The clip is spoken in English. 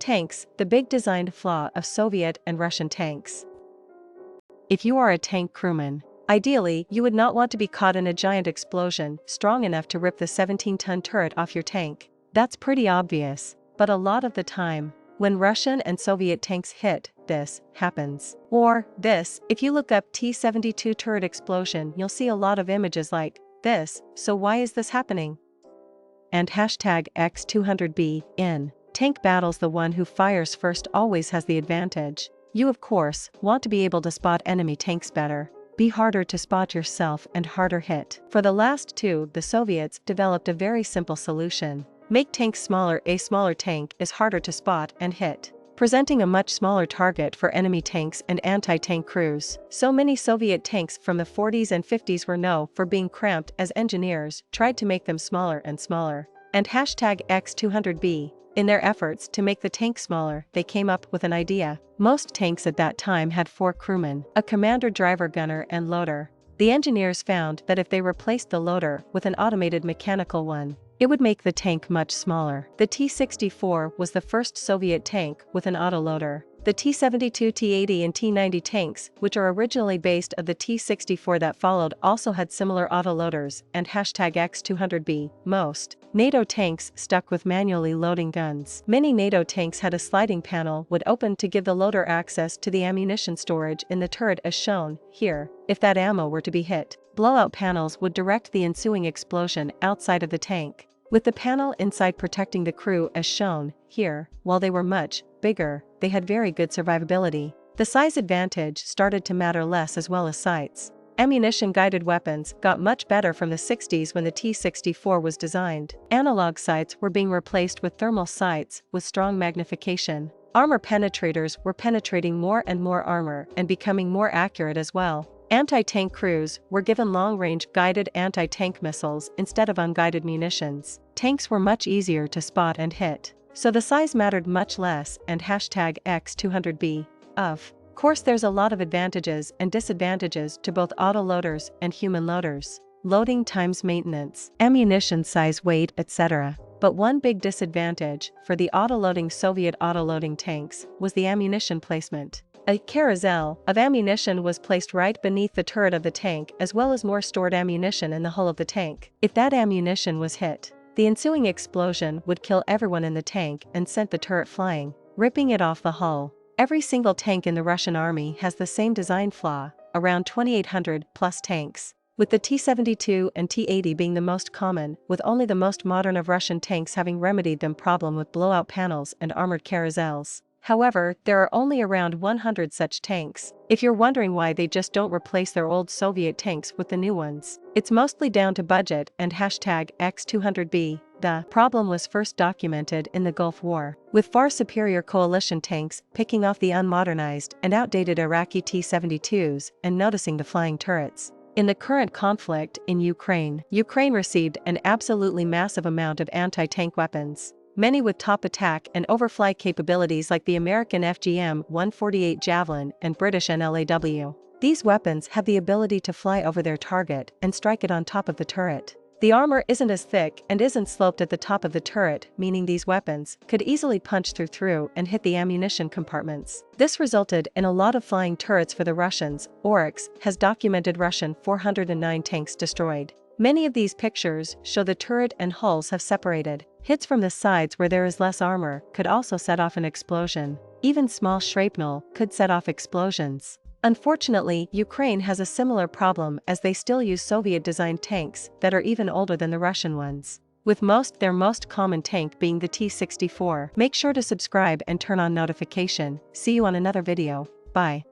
Tanks, the big design flaw of Soviet and Russian tanks. If you are a tank crewman, ideally you would not want to be caught in a giant explosion strong enough to rip the 17-ton turret off your tank. That's pretty obvious, but a lot of the time, when Russian and Soviet tanks hit, this happens. Or this, if you look up T-72 turret explosion, you'll see a lot of images like this. So why is this happening? And hashtag X200B in tank battles, the one who fires first always has the advantage. You of course want to be able to spot enemy tanks better, be harder to spot yourself and harder hit. For the last two, the Soviets developed a very simple solution. Make tanks smaller. A smaller tank is harder to spot and hit, presenting a much smaller target for enemy tanks and anti-tank crews. So many Soviet tanks from the 40s and 50s were known for being cramped as engineers tried to make them smaller and smaller. And hashtag X200B. In their efforts to make the tank smaller, they came up with an idea. Most tanks at that time had 4 crewmen, a commander, driver, gunner, and loader. The engineers found that if they replaced the loader with an automated mechanical one, it would make the tank much smaller. The T-64 was the first Soviet tank with an autoloader. The T-72, T-80 and T-90 tanks, which are originally based on the T-64 that followed, also had similar autoloaders, and hashtag X200B. Most NATO tanks stuck with manually loading guns. Many NATO tanks had a sliding panel would open to give the loader access to the ammunition storage in the turret as shown here. If that ammo were to be hit, blowout panels would direct the ensuing explosion outside of the tank, with the panel inside protecting the crew as shown here. While they were much bigger, they had very good survivability. The size advantage started to matter less as well as sights. Ammunition-guided weapons got much better from the 60s when the T-64 was designed. Analog sights were being replaced with thermal sights with strong magnification. Armor penetrators were penetrating more and more armor and becoming more accurate as well. Anti-tank crews were given long-range guided anti-tank missiles instead of unguided munitions. Tanks were much easier to spot and hit, so the size mattered much less, and hashtag X200B. Of course, there's a lot of advantages and disadvantages to both autoloaders and human loaders. Loading times, maintenance, ammunition size, weight, etc. But one big disadvantage for the autoloading Soviet autoloading tanks was the ammunition placement. A carousel of ammunition was placed right beneath the turret of the tank, as well as more stored ammunition in the hull of the tank. If that ammunition was hit, the ensuing explosion would kill everyone in the tank and sent the turret flying, ripping it off the hull. Every single tank in the Russian army has the same design flaw, around 2,800 plus tanks, with the T-72 and T-80 being the most common, with only the most modern of Russian tanks having remedied the problem with blowout panels and armored carousels. However, there are only around 100 such tanks. If you're wondering why they just don't replace their old Soviet tanks with the new ones, it's mostly down to budget and hashtag X200B. The problem was first documented in the Gulf War, with far superior coalition tanks picking off the unmodernized and outdated Iraqi T-72s and noticing the flying turrets. In the current conflict in Ukraine received an absolutely massive amount of anti-tank weapons, many with top attack and overfly capabilities like the American FGM-148 Javelin and British NLAW. These weapons have the ability to fly over their target and strike it on top of the turret. The armor isn't as thick and isn't sloped at the top of the turret, meaning these weapons could easily punch through and hit the ammunition compartments. This resulted in a lot of flying turrets for the Russians. Oryx has documented Russian 409 tanks destroyed. Many of these pictures show the turret and hulls have separated. Hits from the sides where there is less armor could also set off an explosion. Even small shrapnel could set off explosions. Unfortunately, Ukraine has a similar problem as they still use Soviet-designed tanks that are even older than the Russian ones, with their most common tank being the T-64. Make sure to subscribe and turn on notification. See you on another video. Bye.